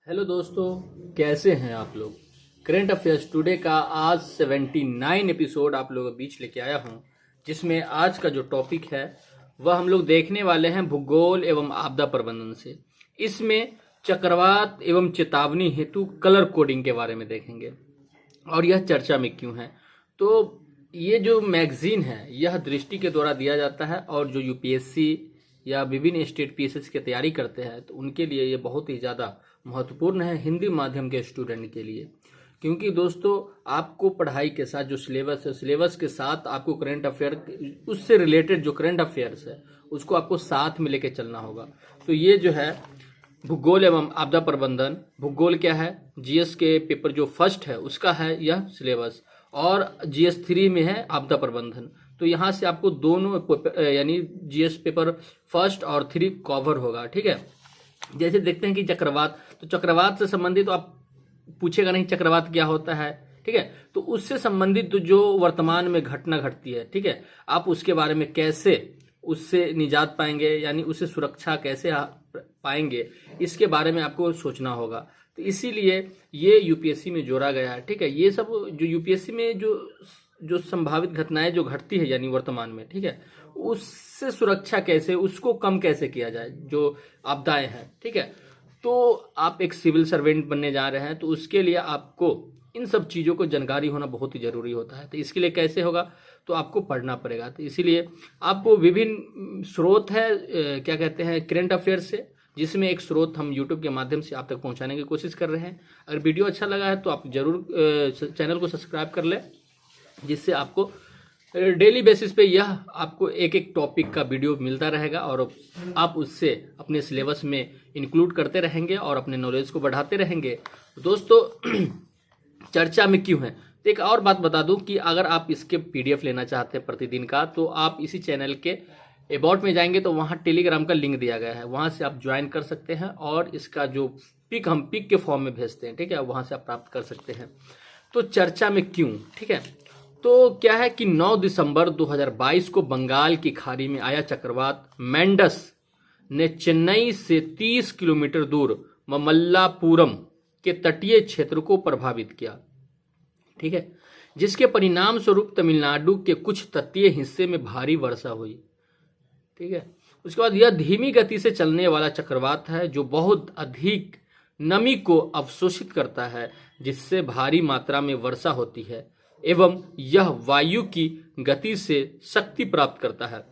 Hello दोस्तों, कैसे हैं आप लोग। करेंट अफेयर्स टुडे का आज 79 एपिसोड आप लोगों के बीच लेके आया हूं, जिसमें आज का जो टॉपिक है वह हम लोग देखने वाले हैं भूगोल एवं आपदा प्रबंधन से। इसमें चक्रवात एवं चेतावनी हेतु कलर कोडिंग के बारे में देखेंगे और यह चर्चा में क्यों है। तो ये जो मैगजीन है यह दृष्टि के द्वारा दिया जाता है और जो यूपीएससी या विभिन्न स्टेट पीएसएस की तैयारी करते हैं तो उनके लिए ये बहुत ही ज़्यादा महत्वपूर्ण है हिंदी माध्यम के स्टूडेंट के लिए। क्योंकि दोस्तों आपको पढ़ाई के साथ जो सिलेबस है, सिलेबस के साथ आपको करंट अफेयर, उससे रिलेटेड जो करंट अफेयर्स है उसको आपको साथ में लेके चलना होगा। तो ये जो है भूगोल एवं आपदा प्रबंधन, भूगोल क्या है, जीएस के पेपर जो फर्स्ट है उसका है यह सिलेबस, और जीएस 3 में है आपदा प्रबंधन। तो यहाँ से आपको दोनों यानी जीएस पेपर फर्स्ट और 3 कवर होगा। ठीक है, जैसे देखते हैं कि चक्रवात, तो चक्रवात से संबंधित तो आप पूछेगा नहीं चक्रवात क्या होता है। ठीक है, तो उससे संबंधित तो जो वर्तमान में घटना घटती है, ठीक है, आप उसके बारे में कैसे उससे निजात पाएंगे यानी उससे सुरक्षा कैसे पाएंगे, इसके बारे में आपको सोचना होगा। तो इसीलिए ये यूपीएससी में जोड़ा गया है। ठीक है, ये सब जो यूपीएससी में जो संभावित घटनाएं जो घटती है यानी वर्तमान में, ठीक है, उससे सुरक्षा कैसे, उसको कम कैसे किया जाए, जो आपदाएं हैं। ठीक है, तो आप एक सिविल सर्वेंट बनने जा रहे हैं तो उसके लिए आपको इन सब चीज़ों को जानकारी होना बहुत ही जरूरी होता है। तो इसके लिए कैसे होगा, तो आपको पढ़ना पड़ेगा। तो इसीलिए आपको विभिन्न स्रोत है क्या कहते हैं करंट अफेयर से, जिसमें एक स्रोत हम यूट्यूब के माध्यम से आप तक पहुंचाने की कोशिश कर रहे हैं। अगर वीडियो अच्छा लगा है तो आप जरूर चैनल को सब्सक्राइब कर लें, जिससे आपको डेली बेसिस पे यह आपको एक एक टॉपिक का वीडियो मिलता रहेगा और आप उससे अपने सिलेबस में इंक्लूड करते रहेंगे और अपने नॉलेज को बढ़ाते रहेंगे। दोस्तों चर्चा में क्यों है, तो एक और बात बता दूं कि अगर आप इसके पीडीएफ लेना चाहते हैं प्रतिदिन का, तो आप इसी चैनल के अबाउट में जाएंगे तो वहाँ टेलीग्राम का लिंक दिया गया है, वहाँ से आप ज्वाइन कर सकते हैं और इसका जो पिक हम पिक के फॉर्म में भेजते हैं, ठीक है, वहाँ से आप प्राप्त कर सकते हैं। तो चर्चा में क्यों, ठीक है, तो क्या है कि 9 दिसंबर 2022 को बंगाल की खाड़ी में आया चक्रवात मेंडस ने चेन्नई से 30 किलोमीटर दूर ममल्लापुरम के तटीय क्षेत्र को प्रभावित किया। ठीक है, जिसके परिणाम स्वरूप तमिलनाडु के कुछ तटीय हिस्से में भारी वर्षा हुई। ठीक है, उसके बाद यह धीमी गति से चलने वाला चक्रवात है जो बहुत अधिक नमी को अवशोषित करता है, जिससे भारी मात्रा में वर्षा होती है एवं यह वायु की गति से शक्ति प्राप्त करता है।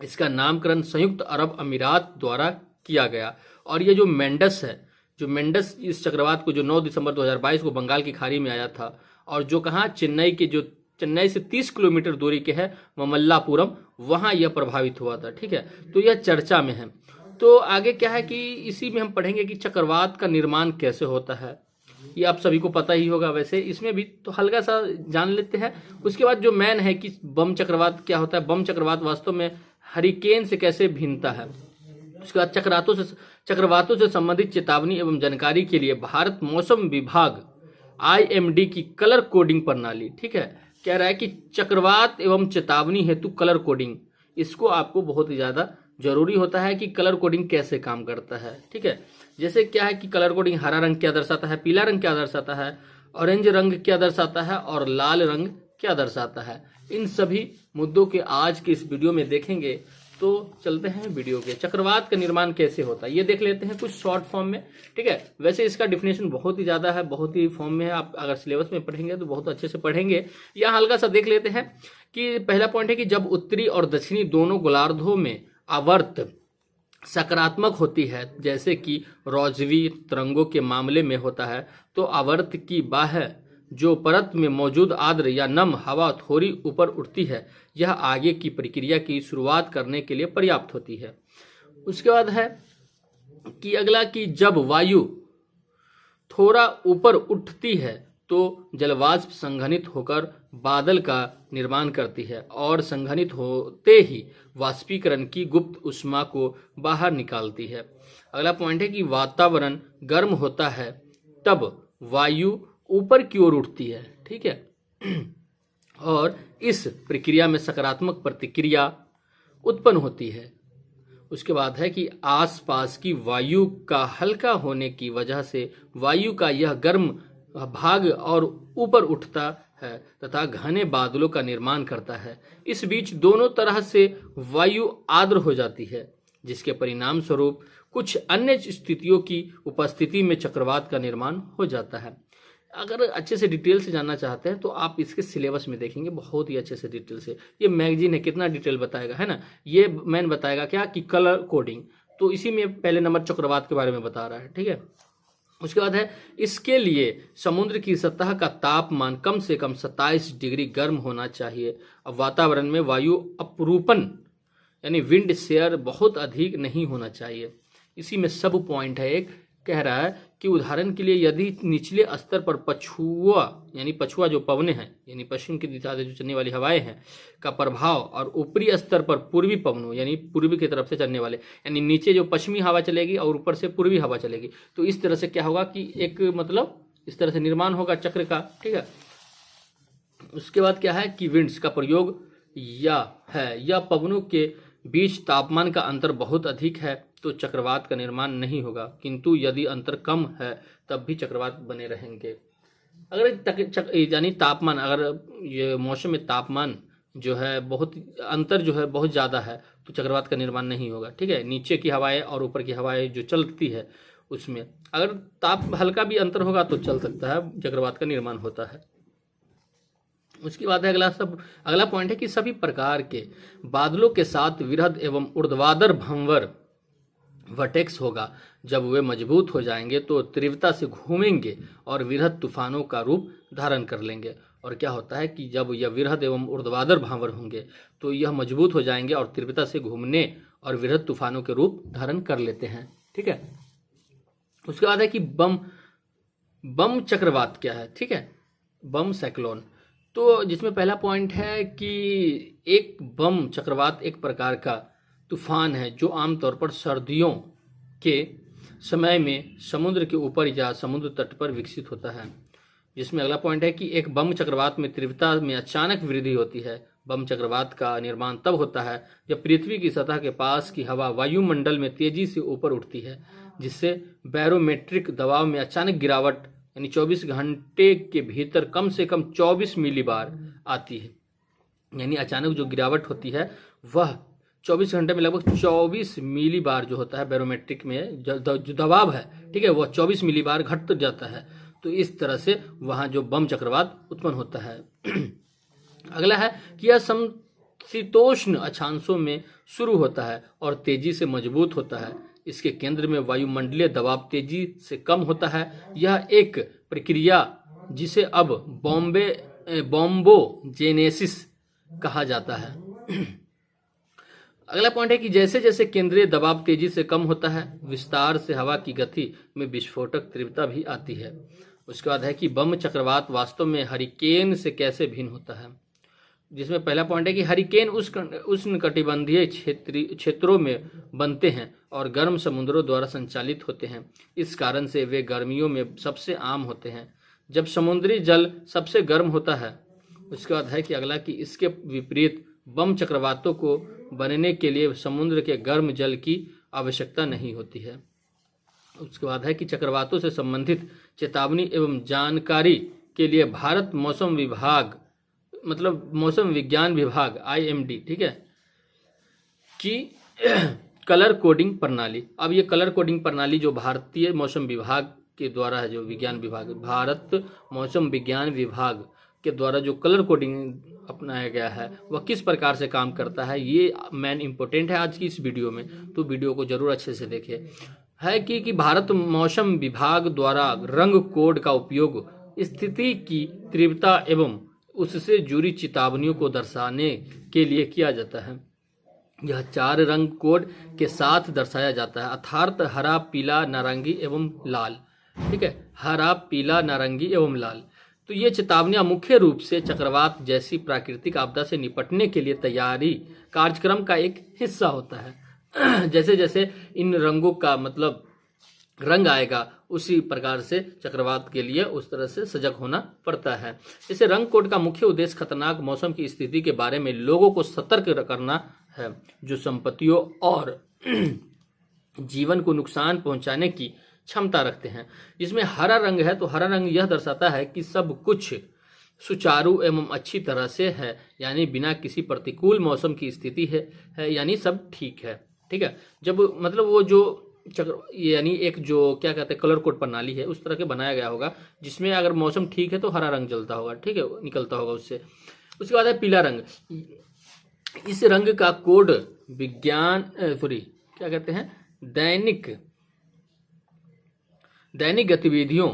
इसका नामकरण संयुक्त अरब अमीरात द्वारा किया गया। और ये जो मेंडस है, जो मेंडस इस चक्रवात को जो 9 दिसंबर 2022 को बंगाल की खाड़ी में आया था और जो कहाँ चेन्नई से 30 किलोमीटर दूरी के है ममल्लापुरम, वहां यह प्रभावित हुआ था। ठीक है, तो यह चर्चा में है। तो आगे क्या है कि इसी में हम पढ़ेंगे कि चक्रवात का निर्माण कैसे होता है, ये आप सभी को पता ही होगा। वैसे इसमें भी तो हल्का सा जान लेते हैं। उसके बाद जो मैन है कि बम चक्रवात क्या होता है, बम चक्रवात वास्तव में हरिकेन से कैसे भिन्नता है। उसके बाद चक्रवातों से संबंधित चेतावनी एवं जानकारी के लिए भारत मौसम विभाग IMD की कलर कोडिंग प्रणाली, ठीक है, कह रहा है कि चक्रवात एवं चेतावनी हेतु कलर कोडिंग, इसको आपको बहुत ही ज्यादा जरूरी होता है कि कलर कोडिंग कैसे काम करता है। ठीक है, जैसे क्या है कि कलर कोडिंग हरा रंग क्या दर्शाता है, पीला रंग क्या दर्शाता है, ऑरेंज रंग क्या दर्शाता है और लाल रंग क्या दर्शाता है। इन सभी मुद्दों के आज के इस वीडियो में देखेंगे। तो चलते हैं वीडियो के। चक्रवात का निर्माण कैसे होता है ये देख लेते हैं कुछ शॉर्ट फॉर्म में। ठीक है, वैसे इसका डिफिनेशन बहुत ही ज्यादा है, बहुत ही फॉर्म में है, आप अगर सिलेबस में पढ़ेंगे तो बहुत अच्छे से पढ़ेंगे। यहाँ हल्का सा देख लेते हैं कि पहला पॉइंट है कि जब उत्तरी और दक्षिणी दोनों गोलार्धों में आवर्त सकारात्मक होती है, जैसे कि रॉजवी तरंगों के मामले में होता है, तो आवर्त की बाह्य जो परत में मौजूद आर्द्र या नम हवा थोड़ी ऊपर उठती है, यह आगे की प्रक्रिया की शुरुआत करने के लिए पर्याप्त होती है। उसके बाद है कि अगला कि जब वायु थोड़ा ऊपर उठती है तो जलवाष्प संघनित होकर बादल का निर्माण करती है और संघनित होते ही वाष्पीकरण की गुप्त ऊष्मा को बाहर निकालती है। अगला पॉइंट है कि वातावरण गर्म होता है तब वायु ऊपर की ओर उठती है। ठीक है, और इस प्रक्रिया में सकारात्मक प्रतिक्रिया उत्पन्न होती है। उसके बाद है कि आसपास की वायु का हल्का होने की वजह से वायु का यह गर्म भाग और ऊपर उठता है तथा घने बादलों का निर्माण करता है। इस बीच दोनों तरह से वायु आर्द्र हो जाती है, जिसके परिणाम स्वरूप कुछ अन्य स्थितियों की उपस्थिति में चक्रवात का निर्माण हो जाता है। अगर अच्छे से डिटेल से जानना चाहते हैं तो आप इसके सिलेबस में देखेंगे बहुत ही अच्छे से डिटेल से। ये मैगजीन है, कितना डिटेल बताएगा, है ना। ये मैन बताएगा क्या कि कलर कोडिंग, तो इसी में पहले नंबर चक्रवात के बारे में बता रहा है, ठीक है। उसके बाद है इसके लिए समुद्र की सतह का तापमान कम से कम 27 डिग्री गर्म होना चाहिए। अब वातावरण में वायु अपरूपण यानी विंड शेयर बहुत अधिक नहीं होना चाहिए। इसी में सब पॉइंट है। एक कह रहा है कि उदाहरण के लिए यदि निचले स्तर पर पछुआ यानी पछुआ जो पवने हैं यानी पश्चिम की दिशा से जो चलने वाली हवाएं हैं का प्रभाव और ऊपरी स्तर पर पूर्वी पवनों यानी पूर्वी की तरफ से चलने वाले यानी नीचे जो पश्चिमी हवा चलेगी और ऊपर से पूर्वी हवा चलेगी, तो इस तरह से क्या होगा कि एक मतलब इस तरह से निर्माण होगा चक्र का, ठीक है। उसके बाद क्या है कि विंड्स का प्रयोग या पवनों के बीच तापमान का अंतर बहुत अधिक है तो चक्रवात का निर्माण नहीं होगा, किंतु यदि अंतर कम है तब भी चक्रवात बने रहेंगे। अगर यानी तापमान, अगर ये मौसम में तापमान जो है बहुत अंतर जो है बहुत ज़्यादा है तो चक्रवात का निर्माण नहीं होगा, ठीक है। नीचे की हवाएं और ऊपर की हवाएं जो चलती है उसमें अगर ताप हल्का भी अंतर होगा तो चल सकता है, चक्रवात का निर्माण होता है। उसके बाद है अगला पॉइंट है कि सभी प्रकार के बादलों के साथ विरहद एवं ऊर्ध्वाधर भंवर वर्टेक्स होगा। जब वे मजबूत हो जाएंगे तो तीव्रता से घूमेंगे और विरहद तूफानों का रूप धारण कर लेंगे। और क्या होता है कि जब यह विरहद एवं ऊर्ध्वाधर भंवर होंगे तो यह मजबूत हो जाएंगे और तीव्रता से घूमने और विरहद तूफानों के रूप धारण कर लेते हैं, ठीक है। उसके बाद है कि बम चक्रवात क्या है, ठीक है, बम साइक्लोन। तो जिसमें पहला पॉइंट है कि एक बम चक्रवात एक प्रकार का तूफान है जो आमतौर पर सर्दियों के समय में समुद्र के ऊपर या समुद्र तट पर विकसित होता है। जिसमें अगला पॉइंट है कि एक बम चक्रवात में तीव्रता में अचानक वृद्धि होती है। बम चक्रवात का निर्माण तब होता है जब पृथ्वी की सतह के पास की हवा वायुमंडल में तेजी से ऊपर उठती है, जिससे बैरोमेट्रिक दबाव में अचानक गिरावट यानी 24 घंटे के भीतर कम से कम 24 मिलीबार आती है। यानी अचानक जो गिरावट होती है वह 24 घंटे में लगभग 24 मिलीबार जो होता है बैरोमेट्रिक में जो दबाव है, ठीक है, वह 24 मिलीबार घट जाता है। तो इस तरह से वहाँ जो बम चक्रवात उत्पन्न होता है। अगला है कि यह समशीतोष्ण अक्षांशों में शुरू होता है और तेजी से मजबूत होता है। इसके केंद्र में वायुमंडलीय दबाव तेजी से कम होता है। यह एक प्रक्रिया जिसे अब बॉम्बोजेनेसिस कहा जाता है। अगला पॉइंट है कि जैसे जैसे केंद्रीय दबाव तेजी से कम होता है विस्तार से हवा की गति में विस्फोटक तीव्रता भी आती है। उसके बाद है कि बम चक्रवात वास्तव में हरिकेन से कैसे भिन्न होता है। जिसमें पहला पॉइंट है कि हरिकेन उष्णकटिबंधीय क्षेत्रों में बनते हैं और गर्म समुद्रों द्वारा संचालित होते हैं। इस कारण से वे गर्मियों में सबसे आम होते हैं जब समुद्री जल सबसे गर्म होता है। उसके बाद है कि अगला कि इसके विपरीत बम चक्रवातों को बनने के लिए समुद्र के गर्म जल की आवश्यकता नहीं होती है। उसके बाद है कि चक्रवातों से संबंधित चेतावनी एवं जानकारी के लिए भारत मौसम विभाग मतलब मौसम विज्ञान विभाग IMD, ठीक है, की कलर कोडिंग प्रणाली। अब ये कलर कोडिंग प्रणाली जो भारतीय मौसम विभाग के द्वारा है, जो विज्ञान विभाग भारत मौसम विज्ञान विभाग के द्वारा जो कलर कोडिंग अपनाया गया है वह किस प्रकार से काम करता है, ये मेन इम्पोर्टेंट है आज की इस वीडियो में, तो वीडियो को जरूर अच्छे से देखें। है कि भारत मौसम विभाग द्वारा रंग कोड का उपयोग स्थिति की तीव्रता एवं उससे जुड़ी चेतावनियों को दर्शाने के लिए किया जाता है। यह 4 रंग कोड के साथ दर्शाया जाता है, अर्थात हरा, पीला, नारंगी एवं लाल, ठीक है, हरा, पीला, नारंगी एवं लाल। तो ये चेतावनियां मुख्य रूप से चक्रवात जैसी प्राकृतिक आपदा से निपटने के लिए तैयारी कार्यक्रम का एक हिस्सा होता है। जैसे जैसे इन रंगों का मतलब रंग आएगा उसी प्रकार से चक्रवात के लिए उस तरह से सजग होना पड़ता है। इसे रंग कोड का मुख्य उद्देश्य खतरनाक मौसम की स्थिति के बारे में लोगों को सतर्क करना है, जो संपत्तियों और जीवन को नुकसान पहुंचाने की क्षमता रखते हैं। जिसमें हरा रंग है तो हरा रंग यह दर्शाता है कि सब कुछ सुचारू एवं अच्छी तरह से है, यानी बिना किसी प्रतिकूल मौसम की स्थिति है यानी सब ठीक है। ठीक है, जब मतलब वो जो चक्र यानी एक जो क्या कहते हैं कलर कोड प्रणाली है उस तरह के बनाया गया होगा, जिसमें अगर मौसम ठीक है तो हरा रंग जलता होगा, ठीक है, निकलता होगा उससे। उसके बाद है पीला रंग। इस रंग का कोड विज्ञान क्या कहते हैं दैनिक गतिविधियों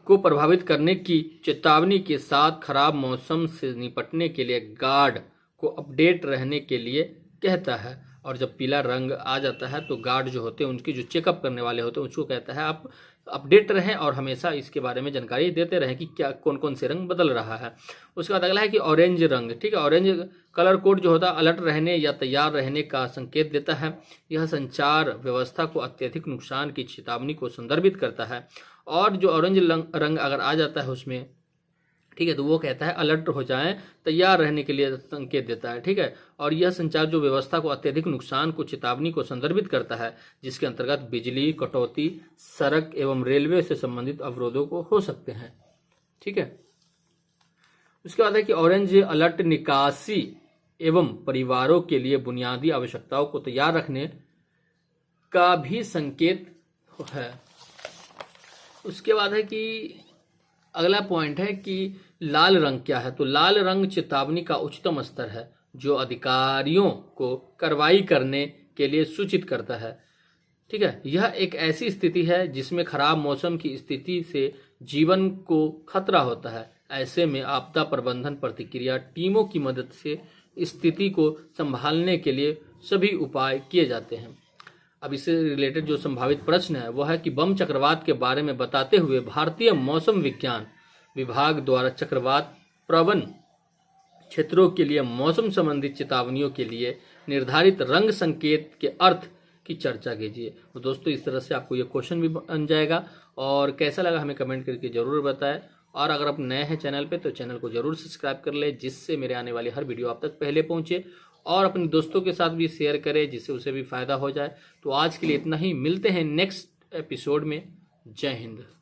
को प्रभावित करने की चेतावनी के साथ खराब मौसम से निपटने के लिए गार्ड को अपडेट रहने के लिए कहता है। और जब पीला रंग आ जाता है तो गार्ड जो होते हैं उनकी जो चेकअप करने वाले होते हैं उसको कहता है आप अपडेट रहें और हमेशा इसके बारे में जानकारी देते रहें कि क्या कौन कौन से रंग बदल रहा है। उसके बाद अगला है कि ऑरेंज रंग। ठीक है, ऑरेंज कलर कोड जो होता है अलर्ट रहने या तैयार रहने का संकेत देता है। यह संचार व्यवस्था को अत्यधिक नुकसान की चेतावनी को संदर्भित करता है। और जो ऑरेंज रंग अगर आ जाता है उसमें, ठीक है, तो वो कहता है अलर्ट हो जाएं, तैयार रहने के लिए संकेत देता है। ठीक है, और यह संचार जो व्यवस्था को अत्यधिक नुकसान को चेतावनी को संदर्भित करता है, जिसके अंतर्गत बिजली कटौती, सड़क एवं रेलवे से संबंधित अवरोधों को हो सकते हैं। ठीक है, उसके बाद है कि ऑरेंज अलर्ट निकासी एवं परिवारों के लिए बुनियादी आवश्यकताओं को तैयार रखने का भी संकेत है। उसके बाद है कि अगला पॉइंट है कि लाल रंग क्या है। तो लाल रंग चेतावनी का उच्चतम स्तर है जो अधिकारियों को कार्रवाई करने के लिए सूचित करता है। ठीक है, यह एक ऐसी स्थिति है जिसमें खराब मौसम की स्थिति से जीवन को खतरा होता है। ऐसे में आपदा प्रबंधन प्रतिक्रिया टीमों की मदद से स्थिति को संभालने के लिए सभी उपाय किए जाते हैं। अब इससे रिलेटेड जो संभावित प्रश्न है वह है कि बम चक्रवात के बारे में बताते हुए भारतीय मौसम विज्ञान विभाग द्वारा चक्रवात प्रवण क्षेत्रों के लिए मौसम संबंधित चेतावनियों के लिए निर्धारित रंग संकेत के अर्थ की चर्चा कीजिए। तो दोस्तों इस तरह से आपको ये क्वेश्चन भी बन जाएगा। और कैसा लगा हमें कमेंट करके जरूर बताएं। और अगर आप नए हैं चैनल पे तो चैनल को जरूर सब्सक्राइब कर ले, जिससे मेरे आने वाली हर वीडियो आप तक पहले पहुंचे। और अपने दोस्तों के साथ भी शेयर करें जिससे उसे भी फायदा हो जाए। तो आज के लिए इतना ही, मिलते हैं नेक्स्ट एपिसोड में। जय हिंद।